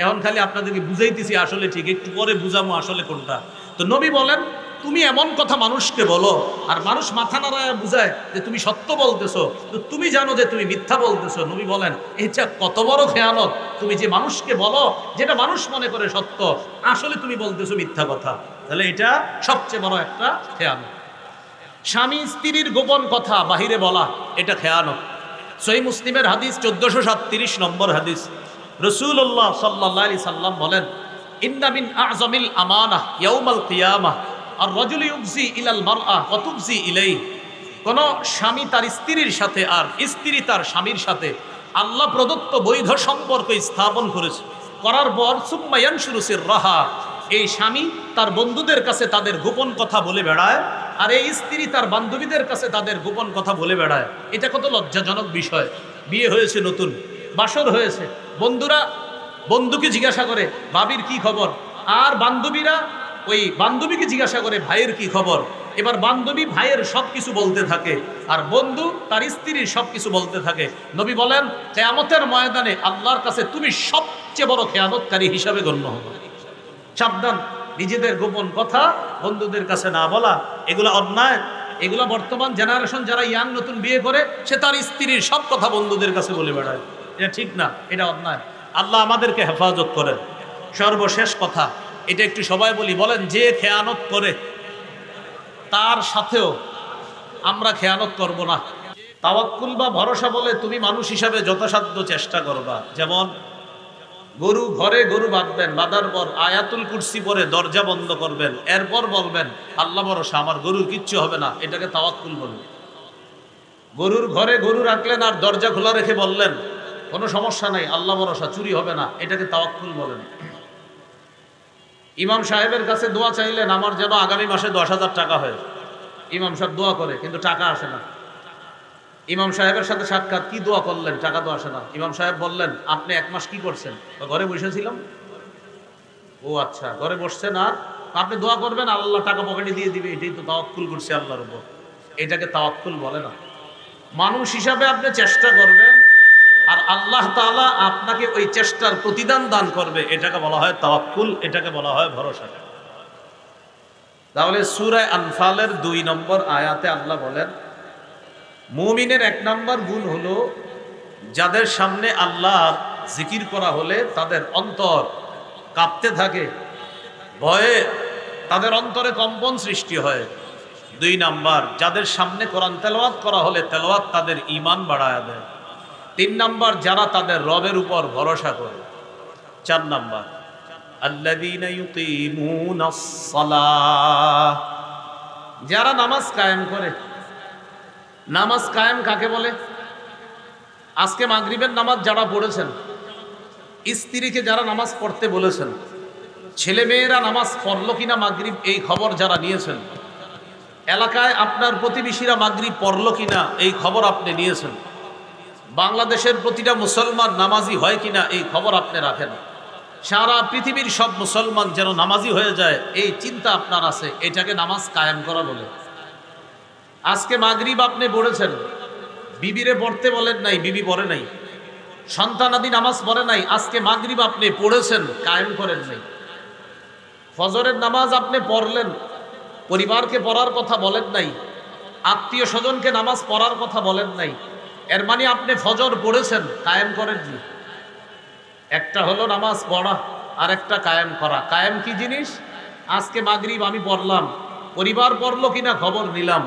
এখন খালি আপনাদেরকে বুঝাইতেছি আসলে ঠিক, একটু পরে বুঝামো আসলে কোনটা। তো নবী বলেন তুমি এমন কথা মানুষকে বলো আর মানুষ মাথা নাড়ায় বুঝায় যে তুমি সত্য বলতেছো, তো তুমি জানো যে তুমি মিথ্যা বলতেছো। নবী বলেন এটা কত বড় খেয়ানত, তুমি যে মানুষকে বলো যেটা মানুষ মনে করে সত্য, আসলে তুমি বলতেছো মিথ্যা কথা। তাহলে এটা সবচেয়ে বড় একটা খেয়ানত। স্বামী স্ত্রীর গোপন কথা বাহিরে বলা এটা খেয়ানত। সহিহ মুসলিমের হাদিস 1437 নম্বর হাদিস, রাসূলুল্লাহ সাল্লাল্লাহু আলাইহি সাল্লাম বলেন, ইন্না মিন আ'যামিল আমানাহ ইয়াউমাল কিয়ামাহ আর রাজুলু ইউফজি ইলাল মারআ ওয়া তুফজি ইলাইহি। কোন স্বামী তার স্ত্রীর সাথে আর স্ত্রী তার স্বামীর সাথে আল্লাহ প্রদত্ত বৈধ সম্পর্ক স্থাপন করেছে, করার পর সুম্মা ইয়ানশুরু সিররাহা, এই স্বামী তার বন্ধুদের কাছে তাদের গোপন কথা বলে বেড়ায়, আর এই স্ত্রী তার বান্ধবীদের কাছে তাদের গোপন কথা বলে বেড়ায়। এটা কত লজ্জাজনক বিষয়। বিয়ে হয়েছে, নতুন বাসর হয়েছে, বন্ধুরা বন্ধুকে জিজ্ঞাসা করে ভাবির কি খবর, আর বান্ধবীরা ওই বান্ধবীকে জিজ্ঞাসা করে ভাইয়ের কি খবর। এবার বান্ধবী ভাইয়ের সব কিছু বলতে থাকে আর বন্ধু তার স্ত্রীর সব কিছু বলতে থাকে। নবী বলেন কিয়ামতের ময়দানে আল্লাহর কাছে তুমি সবচেয়ে বড় খেয়ানতকারী হিসাবে গণ্য হবে। সাবধান, নিজেদের গোপন কথা বন্ধুদের কাছে না বলা, এগুলো অন্যায়। এগুলো বর্তমান জেনারেশন যারা ইয়াং নতুন বিয়ে করে সে তার স্ত্রীর সব কথা বন্ধুদের কাছে বলে বেড়ায়, এটা ঠিক না, এটা অন্যায়। আল্লাহ আমাদেরকে হেফাজত করেন। সর্বশেষ কথা, এটা একটু সবাই বলি, বলেন যে খেয়ানত করে তার সাথেও আমরা খেয়ানত করব না। তাওয়াক্কুল বা ভরসা বলে তুমি মানুষ হিসাবে যথাসাধ্য চেষ্টা করবা। যেমন গরু ঘরে গরু বাঁধবেন, বাঁধার পর আয়াতুল কুরসি পরে দরজা বন্ধ করবেন, এরপর বলবেন আল্লাহ ভরসা, আমার গরুর কিচ্ছু হবে না, এটাকে তাওয়াক্কুল বলবেন। গরুর ঘরে গরু রাখলেন আর দরজা খোলা রেখে বললেন কোনো সমস্যা নাই, আল্লাহ ভরসা, চুরি হবে না, এটাকে তাওয়াক্কুল বলেন। ইমাম সাহেবের কাছে দোয়া চাইলেন আমার যেন আগামী মাসে 10,000 টাকা হয়। ইমাম সাহেব দোয়া করে কিন্তু টাকা আসে না। ইমাম সাহেবের সাথে সাক্ষাৎ, কি দোয়া করলেন, টাকা তো আসে না। ইমাম সাহেব বললেন আপনি 1 মাস কি করছেন? ঘরে বসেছিলাম। ও আচ্ছা, ঘরে বসছেন আর আপনি দোয়া করবেন আল্লাহ টাকা পকেটে দিয়ে দিবে, এটাই তো তাওয়াক্কুল করছে আল্লাহর উপর, এটাকে তাওয়াক্কুল বলে না। মানুষ হিসাবে আপনি চেষ্টা করবেন আর আল্লাহ তাআলা আপনাকে ওই চেষ্টার প্রতিদান দান করবে, এটাকে বলা হয় তাওয়াক্কুল, এটাকে বলা হয় ভরসা। তাহলে সূরা আনফালের 2 নম্বর আয়াতে আল্লাহ বলেন মুমিনের 1 নম্বর গুণ হলো যাদের সামনে আল্লাহর জিকির করা হলে তাদের অন্তর কাঁপতে থাকে, ভয়ে তাদের অন্তরে কম্পন সৃষ্টি হয়। 2 নাম্বার, যাদের সামনে কোরআন তেলাওয়াত করা হলে তেলাওয়াত তাদের ঈমান বাড়ায় দেয়। 3 নাম্বার, যারা তাদের রবের উপর ভরসা করে। 4 নাম্বার, আল্লাযীনা ইউকিমুনাস সালাহ, যারা নামাজ কায়েম করে। নামাজ কায়েম কাকে বলে? আজকে মাগরিবের নামাজ যারা পড়েছেন, স্ত্রীকে যারা নামাজ পড়তে বলেছেন, ছেলে মেয়েরা নামাজ পড়লো কিনা মাগরিব এই খবর যারা নিয়েছেন, এলাকায় আপনার প্রতিবেশীরা মাগরিব পড়লো কিনা এই খবর আপনি নিয়েছেন, বাংলাদেশের প্রতিটা মুসলমান নামাজি হয় কিনা এই খবর আপনি রাখেন, সারা পৃথিবীর সব মুসলমান যেন নামাজি হয়ে যায় এই চিন্তা আপনার আছে, এটাকে নামাজ কায়েম করা বলে। আজকে মাগরিব আপনি পড়েছেন, বিবিরে পড়তে বলেন নাই, বিবি পড়ে নাই, সন্তানাদি নামাজ পড়ে নাই, আজকে মাগরিব আপনি পড়েছেন, কায়েম করেন নাই। ফজরের নামাজ আপনি পড়লেন, পরিবারকে পড়ার কথা বলেন নাই, আত্মীয় স্বজনকে নামাজ পড়ার কথা বলেন নাই, এর মানে আপনি ফজর পড়েছেন, কায়েম করেননি। একটা হলো নামাজ পড়া আর একটা কায়েম করা। কায়েম কি জিনিস? আজকে মাগরিব আমি পড়লাম, পরিবার পড়লো কিনা খবর নিলাম,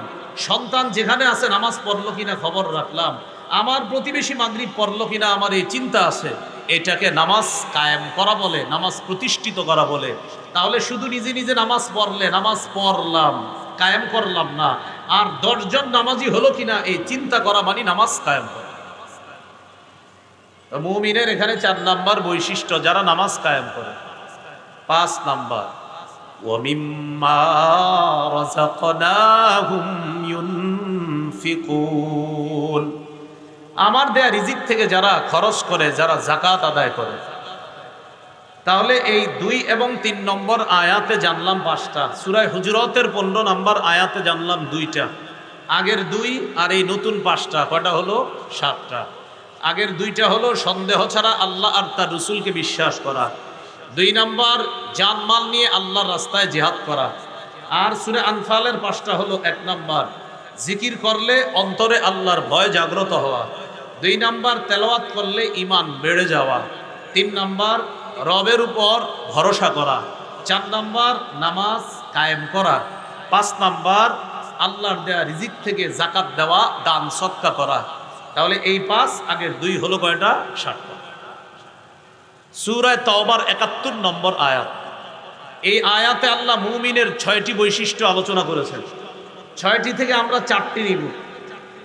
সন্তান যেখানে আছে নামাজ পড়লো কিনা খবর রাখলাম, আমার প্রতিবেশী মাগরিব পড়লো কিনা আমার এই চিন্তা আছে, এটাকে নামাজ কায়েম করা বলে, নামাজ প্রতিষ্ঠিত করা বলে। তাহলে শুধু নিজে নিজে নামাজ পড়লে, নামাজ পড়লাম কায়েম করলাম না, আর 10 জন নামাজি হলো কিনা এই চিন্তা করা মানে নামাজ কায়েম করা। মুমিনের এখানে 4 নাম্বার বৈশিষ্ট্য, যারা নামাজ কায়েম করে। 5 নাম্বার, ওয়ামিম্মা রাযাকনাহুম ইউনফিকুন, আমার দেয়া রিজিক থেকে যারা খরচ করে, যারা যাকাত আদায় করে। তাহলে এই 2 এবং 3 নম্বর আয়াতে জানলাম 5টা, সূরা হুজুরাতের 15 নম্বর আয়াতে জানলাম 2টা। আগের 2 আর এই নতুন 5টা, কয়টা হলো? 7টা। আগের 2টা হলো সন্দেহ ছাড়া আল্লাহ আর তার রাসূলকে বিশ্বাস করা। 2 নাম্বার জানমাল নিয়ে আল্লাহর রাস্তায় জিহাদ করা। আর সূরা আনফালের 5টা হলো 1 নাম্বার জিকির করলে অন্তরে আল্লাহর ভয় জাগ্রত হওয়া। 2 নাম্বার তেলাওয়াত করলে ঈমান বেড়ে যাওয়া। 3 নাম্বার রবের উপর ভরসা করা। 4 নাম্বার নামাজ কায়েম করা। 5 নাম্বার আল্লাহর দেয়া রিজিক থেকে যাকাত দেওয়া, দান সদকা করা। তাহলে এই 5 আগের 2 হলো কয়টা? 7টা। সূরা তাওবার 71 নম্বর আয়াত। এই আয়াতে আল্লাহ মুমিনের 6টি বৈশিষ্ট্য আলোচনা করেছেন। 6টি থেকে আমরা 4টি নিব,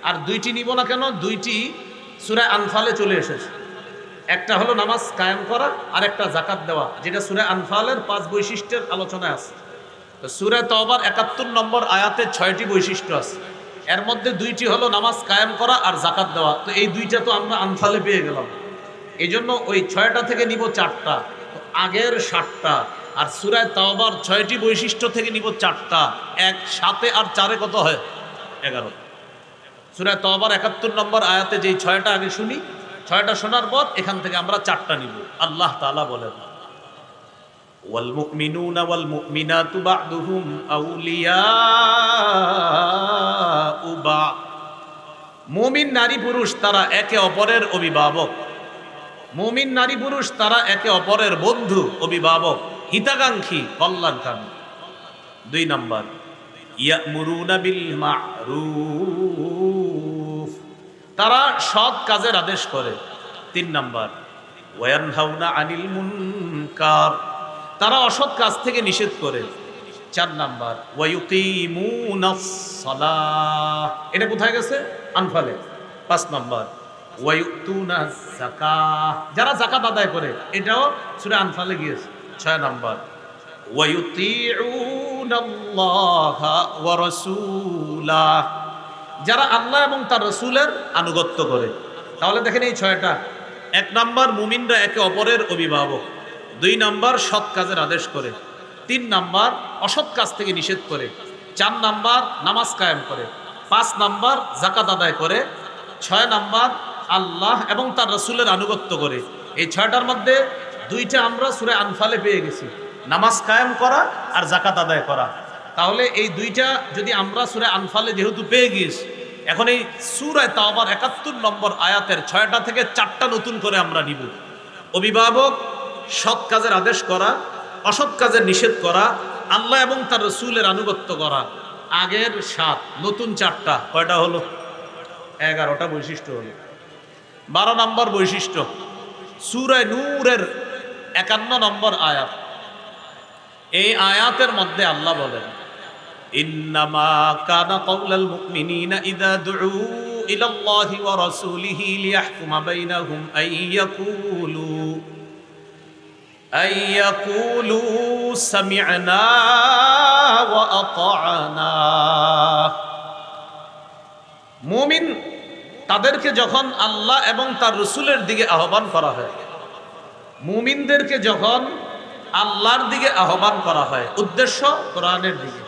আর 2টি নিব না কেন? 2টি সূরা আনফালে চলে এসেছে। একটা হলো নামাজ কায়েম করা, আর একটা যাকাত দেওয়া, যেটা সূরা আনফালের 5 বৈশিষ্ট্যের আলোচনায় আছে। তো সূরা তাওবার 71 নম্বর আয়াতে 6টি বৈশিষ্ট্য আছে, এর মধ্যে 2টি হলো নামাজ কায়েম করা আর যাকাত দেওয়া। তো এই 2টা তো আমরা আনফালে পেয়ে গেলাম, এই জন্য ওই 6টা থেকে নিব 4টা। আগের 7টা আর সূরা তাওবার 6টি বৈশিষ্ট্য থেকে নিব 4টা। 1 7 আর 4 কত হয়? 11। সূরা তাওবার 71 নম্বর আয়াতে যেই 6টা আগে শুনি, 6টা শোনার পর এখান থেকে আমরা 4টা নিব। আল্লাহ তাআলা বলেন, ওয়াল মুমিনুনা ওয়াল মুমিনাতু বা'দুহুম আউলিয়াউ বা'দ। মুমিন নারী পুরুষ তারা একে অপরের অভিভাবক। মুমিন নারী পুরুষ তারা একে অপরের বন্ধু, অভিভাবক, হিতাকাঙ্ক্ষী, কল্যাণকামী। 2 নাম্বার, ইয়ামুরুনা বিল মা'রুফ, তারা সৎ কাজের আদেশ করে। 3 নাম্বার, ওয়ায়ানহাউনা আনিল মুনকার, তারা অসৎ কাজ থেকে নিষেধ করে। 4 নাম্বার, ওয়ায়ুকিমুনাস সালাহ, এটা কোথায় গেছে? আনফালে। 5 নাম্বার, ওয়ায়ুতুনাজ যাকাত, যারা যাকাত আদায় করে, এটাও সূরা আনফালে গিয়েছে। 6 নাম্বার, ওয়ায়ুতিউনাল্লাহা ওয়া রাসূলাহ, যারা আল্লাহ এবং তার রাসূলের আনুগত্য করে। তাহলে দেখেন এই 6টা। 1 নাম্বার, মুমিনরা একে অপরের অভিভাবক। 2 নাম্বার, সৎ কাজের আদেশ করে। 3 নাম্বার, অসৎ কাজ থেকে নিষেধ করে। 4 নাম্বার, নামাজ কায়েম করে। 5 নাম্বার, যাকাত আদায় করে। 6 নাম্বার, আল্লাহ এবং তার রাসূলের আনুগত্য করে। এই 6টার মধ্যে 2টা আমরা সূরা আনফালে পেয়ে গেছি, নামাজ কায়েম করা আর যাকাত আদায় করা। তাহলে এই 2টা যদি আমরা সূরা আনফালে যেহেতু পেয়ে গেছি, এখন এই সূরা তাওবার 71 নম্বর আয়াতের 6টা থেকে 4টা নতুন করে আমরা নিব। অভিভাবক, সৎ কাজের আদেশ করা, অসৎ কাজের নিষেধ করা, আল্লাহ এবং তার রাসূলের আনুগত্য করা। আগের 7, নতুন 4টা, কয়টা হলো? 11টা বৈশিষ্ট্য হলো। 12 নম্বর বৈশিষ্ট্য, সূরা নূরের 51 নম্বর আয়াত। এই আয়াতের মধ্যে আল্লাহ বলেন, ইন্নামা কানা কাউলাল মুমিনিনা ইযা দুউ ইলাল্লাহি ওয়া রাসূলিহি লিয়াহকুমা বাইনাহুম আইয়াকুলু সামি'না ওয়া আতা'না। মুমিন তাদেরকে যখন আল্লাহ এবং তার রাসূলের দিকে আহ্বান করা হয়, মুমিনদেরকে যখন আল্লাহর দিকে আহ্বান করা হয়, উদ্দেশ্য কোরআনের দিকে,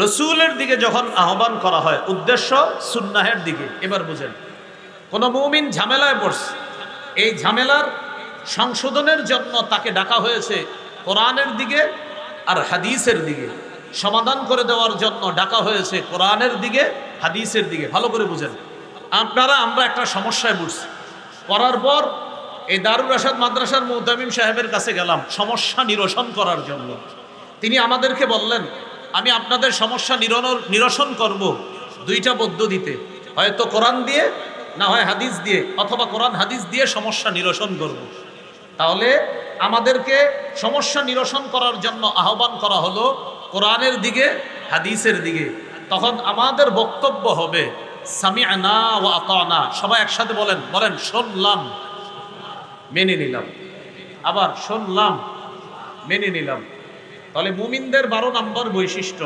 রাসূলের দিকে যখন আহ্বান করা হয়, উদ্দেশ্য সুন্নাহের দিকে। এবার বুঝেন, কোন মুমিন ঝামেলায় পড়ছে, এই ঝামেলার সংশোধনের জন্য তাকে ডাকা হয়েছে কোরআনের দিকে আর হাদিসের দিকে। সমাধান করে দেওয়ার জন্য ডাকা হয়েছে কোরআনের দিকে, হাদিসের দিকে। ভালো করে বুঝেন, আমরা একটা সমস্যায় পড়ছি, করার পর এই দারুল রাশাদ মাদ্রাসার মুহতামিম সাহেবের কাছে গেলাম সমস্যা নিরসন করার জন্য। তিনি আমাদেরকে বললেন, আমি আপনাদের সমস্যা নিরসন করব 2টা পদ্ধতিতে, হয়তো কোরআন দিয়ে, না হয় হাদিস দিয়ে, অথবা কোরআন হাদিস দিয়ে সমস্যা নিরসন করব। তাহলে আমাদেরকে সমস্যা নিরসন করার জন্য আহ্বান করা হলো কোরআনের দিকে, হাদিসের দিকে। তখন আমাদের বক্তব্য হবে সামি'না ওয়া আতা'না। সবাই একসাথে বলেন, শুনলাম, মেনে নিলাম। আবার শুনলাম, মেনে নিলাম। তাহলে মুমিনদের 12 নম্বর বৈশিষ্ট্য,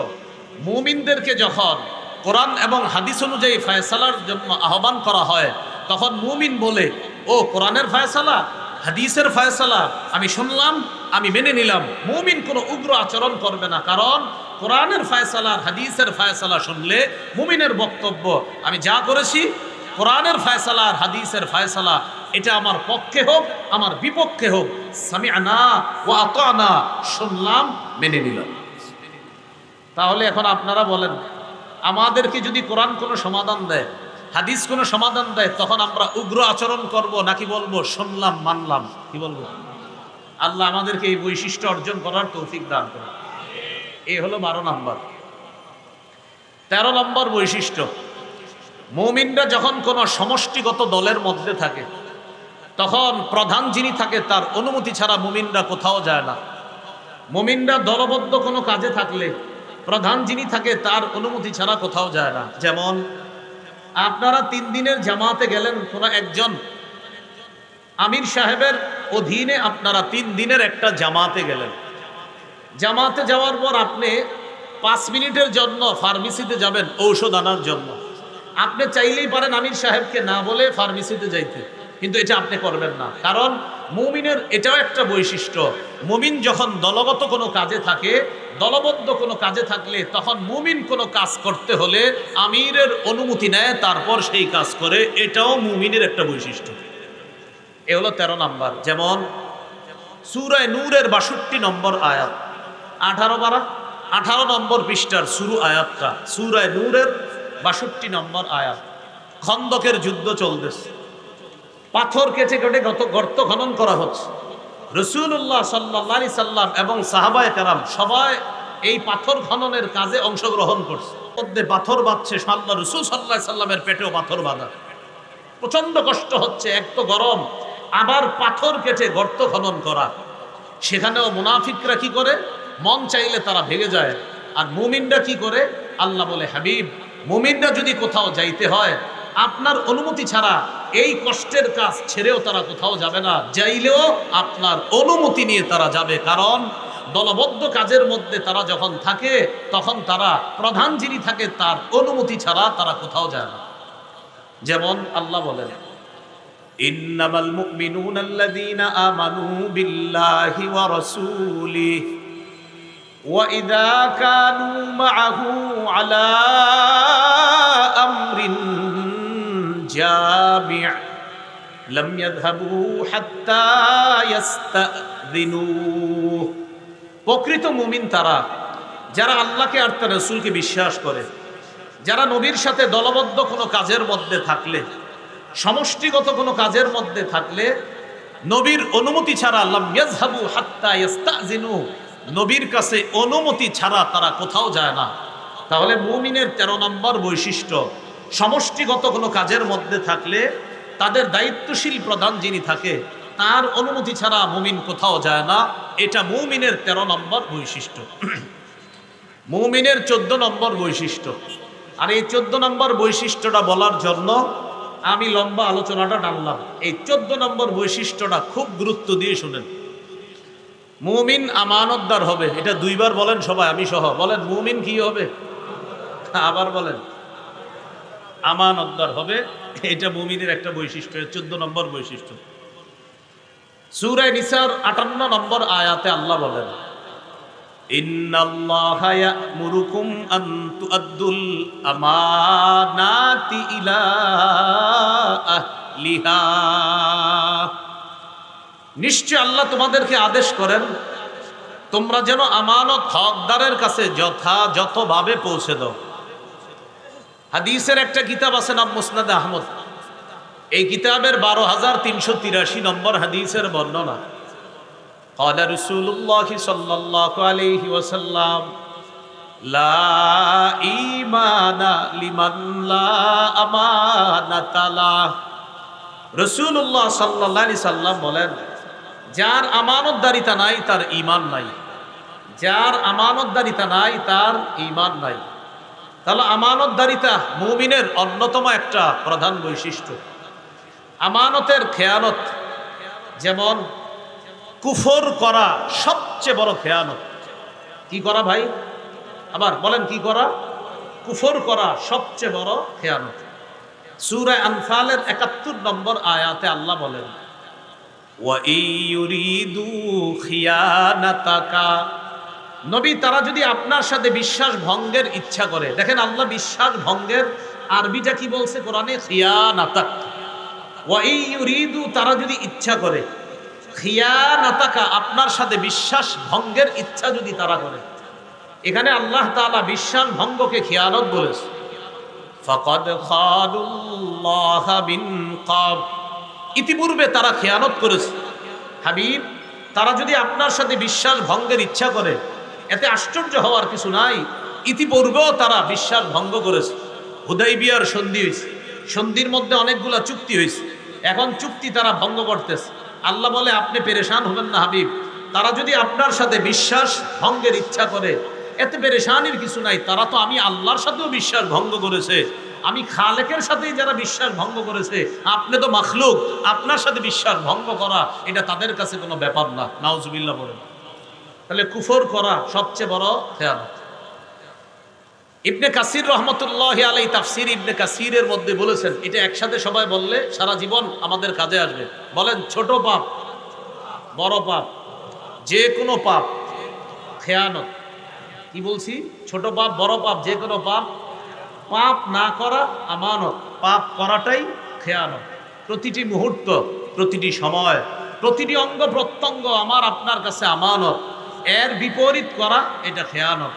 মুমিনদেরকে যখন কোরআন এবং হাদিস অনুযায়ী ফয়সালার জন্য আহ্বান করা হয়, তখন মুমিন বলে, ও কোরআনের ফয়সালা, হাদিসের ফয়সালা আমি শুনলাম, আমি মেনে নিলাম। মুমিন কোনো উগ্র আচরণ করবে না, কারণ কোরআনের ফয়সালা, হাদিসের ফয়সালা শুনলে মুমিনের বক্তব্য, আমি যা করেছি কোরআনের ফয়সালা আর হাদিসের ফয়সালা, এটা আমার পক্ষে হোক আমার বিপক্ষে হোক, সামি'না ওয়া আতা'না, শুনলাম, মেনে নিলাম। তাহলে এখন আপনারা বলেন, আমাদেরকে যদি কোরআন কোনো সমাধান দেয়, হাদিস কোনো সমাধান দেয়, তখন আমরা উগ্র আচরণ করব নাকি বলবো শুনলাম, মানলাম? কি বলবো? আল্লাহ আমাদেরকে এই বৈশিষ্ট্য অর্জন করার তৌফিক দান করুন। এই হলো 12 নম্বর। 13 নম্বর বৈশিষ্ট্য, মুমিনরা যখন কোনো সমষ্টিগত দলের মধ্যে থাকে, তখন প্রধান যিনি থাকে তার অনুমতি ছাড়া মুমিনরা কোথাও যায় না। মুমিনরা দলবদ্ধ কোনো কাজে থাকলে প্রধান যিনি থাকে তার অনুমতি ছাড়া কোথাও যায় না। যেমন আপনারা 3 দিনের জামাতে গেলেন, কোনো একজন আমির সাহেবের অধীনে আপনারা 3 দিনের একটা জামাতে গেলেন। জামাতে যাওয়ার পর আপনি 5 মিনিটের জন্য ফার্মেসিতে যাবেন ঔষধ আনার জন্য। আপনি চাইলেই পারেন আমির সাহেবকে না বলে ফার্মেসিতে যাইতে, কিন্তু এটা আপনি করবেন না, কারণ মুমিনের এটাও একটা বৈশিষ্ট্য, মুমিন যখন দলগত কোনো কাজে থাকে, দলবদ্ধ কোনো কাজে থাকলে তখন মুমিন কোনো কাজ করতে হলে আমিরের অনুমতি নেয়, তারপর সেই কাজ করে। এটাও মুমিনের একটা বৈশিষ্ট্য। এ হলো 13 নম্বর। যেমন সূরা নূরের 62 নম্বর আয়াত, 18 নম্বর পৃষ্ঠার শুরু আয়াতটা, সূরা নূরের 62 নম্বর আয়াত। খন্দকের যুদ্ধ চলতেছে, পাথর কেটে কেটে গর্ত খনন করা হচ্ছে। রাসূলুল্লাহ সাল্লাল্লাহু আলাইহি সাল্লাম এবং সাহাবায়ে কেরাম সবাই এই পাথর খননের কাজে অংশগ্রহণ করছে। মধ্যে পাথর বাঁধছে, আল্লাহ রাসূল সাল্লাল্লাহু আলাইহি সাল্লামের পেটেও পাথর বাঁধা। প্রচন্ড কষ্ট হচ্ছে, এক তো গরম, আবার পাথর কেটে গর্ত খনন করা। সেখানেও মুনাফিকরা কি করে? মন চাইলে তারা ভেগে যায়। আর মুমিনরা কি করে? আল্লাহ বলে, হাবিব, মুমিনরা যদি কোথাও যাইতে হয় আপনার অনুমতি ছাড়া এই কষ্টের কাজ ছেড়েও তারা কোথাও যাবে না, যাইলেও আপনার অনুমতি নিয়ে তারা যাবে। কারণ দলবদ্ধ কাজের মধ্যে তারা যখন থাকে তখন তারা প্রধান যিনি থাকে তার অনুমতি ছাড়া তারা কোথাও যায় না। যেমন আল্লাহ বলেন, ইন্নামাল মুমিনুনা আল্লাযীনা আমানু বিল্লাহি ওয়া রাসূলিহি ওয়া ইযা কানু মা'আহু আলা আমরিন জামি' লাম ইয়াযহাবু হাত্তা ইস্তাযিনুহু। প্রকৃত মুমিন তারা যারা আল্লাহকে আর তার রাসূলকে বিশ্বাস করে, যারা নবীর সাথে দলবদ্ধ কোনো কাজের মধ্যে থাকলে, সমষ্টিগত কোনো কাজের মধ্যে থাকলে নবীর অনুমতি ছাড়া লাম ইয়াযহাবু হাত্তা ইস্তাযিনু, নবীর কাছে অনুমতি ছাড়া তারা কোথাও যায় না। তাহলে মুমিনের 13 নম্বর বৈশিষ্ট্য, সমষ্টিগত কোনো কাজের মধ্যে থাকলে তাদের দায়িত্বশীল প্রধান যিনি থাকে তার অনুমতি ছাড়া মুমিন কোথাও যায় না। এটা মুমিনের 13 নম্বর বৈশিষ্ট্য। মুমিনের 14 নম্বর বৈশিষ্ট্য। আর এই 14 নম্বর বৈশিষ্ট্যটা বলার জন্য আমি লম্বা আলোচনাটা টানলাম। এই 14 নম্বর বৈশিষ্ট্যটা খুব গুরুত্ব দিয়ে শুনেন। মুমিন আমানতদার হবে। এটা 2 বার বলেন সবাই, আমি সহ বলেন, মুমিন কি হবে? আবার বলেন, আমানতদার হবে। এটা মুমিনের একটা বৈশিষ্ট্য, 14 নম্বর বৈশিষ্ট্য। সূরা নিসার 58 নম্বর আয়াতে আল্লাহ বলেন, ইন্নাল্লাহা ইয়া'মুরুকুম আন তু'আদ্দুল আমানাতি ইলা আহলিহা। নিশ্চয় আল্লাহ তোমাদেরকে আদেশ করেন তোমরা যেন আমানত হকদারের কাছে যথাযথভাবে পৌঁছে দাও। হাদিসের একটা কিতাব আছে নাম মুসনাদ আহমদ। এই কিতাবের 12,383 নম্বর হাদিসের বর্ণনা। قال رسول الله صلى الله عليه وسلم لا إيمان لمن لا أمانة له। রাসূলুল্লাহ সাল্লাল্লাহু আলাইহি সাল্লাম বলেন, যার আমানতদারিতা নাই তার ঈমান নাই। যার আমানতদারিতা নাই তার ঈমান নাই। তাহলে আমানতদারিতা মুমিনের অন্যতম একটা প্রধান বৈশিষ্ট্য। আমানতের খেয়ানত, যেমন কুফর করা সবচেয়ে বড় খেয়ানত। কি করা ভাই? আবার বলেন, কি করা? কুফর করা সবচেয়ে বড় খেয়ানত। সূরা আনফালের 71 নম্বর আয়াতে আল্লাহ বলেন, ওয়া ইউরিদু খিয়ানাতাকা। নবী, তারা যদি আপনার সাথে বিশ্বাস ভঙ্গের ইচ্ছা করে, দেখেন আল্লাহ বিশ্বাস ভঙ্গের আরবিটা কি বলছে কোরআনে? খিয়ানাতাক। ওয়া ইউরিদু, তারা যদি ইচ্ছা করে, খিয়ানাতাকা, আপনার সাথে বিশ্বাস ভঙ্গের ইচ্ছা যদি তারা করে। এখানে আল্লাহ তাআলা বিশ্বাস ভঙ্গকে খিয়ানত বলেছে। ফাকাদ খাদুল্লাহ বিন ক্বাব, ইতিপূর্বে তারা খেয়ানত করেছে। হাবিব, তারা যদি আপনার সাথে বিশ্বাস ভঙ্গের ইচ্ছা করে, এতে আশ্চর্য হওয়ার কিছু নাই। ইতিপূর্বেও তারা বিশ্বাস ভঙ্গ করেছে। হুদাইবিয়ার সন্ধি হয়েছে, সন্ধির মধ্যে অনেকগুলা চুক্তি হয়েছে, এখন চুক্তি তারা ভঙ্গ করতেছে। আল্লাহ বলে, আপনি পেরেশান হবেন না হাবিব, তারা যদি আপনার সাথে বিশ্বাস ভঙ্গের ইচ্ছা করে, এতে পেরেশানির কিছু নাই। তারা তো আমি আল্লাহর সাথেও বিশ্বাস ভঙ্গ করেছে, আমি খালেকের সাথেই যারা বিশ্বাস ভঙ্গ করেছে, আপনি তো মাখলুক, আপনার সাথে বিশ্বাস ভঙ্গ করা এটা তাদের কাছে কোনো ব্যাপার না। নাউজুবিল্লাহ বলেন। তাহলে কুফর করা সবচেয়ে বড় খেয়ানত। ইবনে কাসির রহমতুল্লাহি আলাইহি তাফসীর ইবনে কাসিরের মধ্যে বলেছেন, এটা একসাথে সবাই বললে সারা জীবন আমাদের কাজে আসবে। বলেন, ছোট পাপ বড় পাপ, যে কোনো পাপ খেয়ানত। কি বলছি? ছোট পাপ, বড় পাপ, যে কোনো পাপ। পাপ না করা আমানত, পাপ করাটাই খেয়ানত। প্রতিটি মুহূর্ত, প্রতিটি সময়, প্রতিটি অঙ্গ প্রত্যঙ্গ আমার আপনার কাছে আমানত। এর বিপরীত করা এটা খেয়ানত।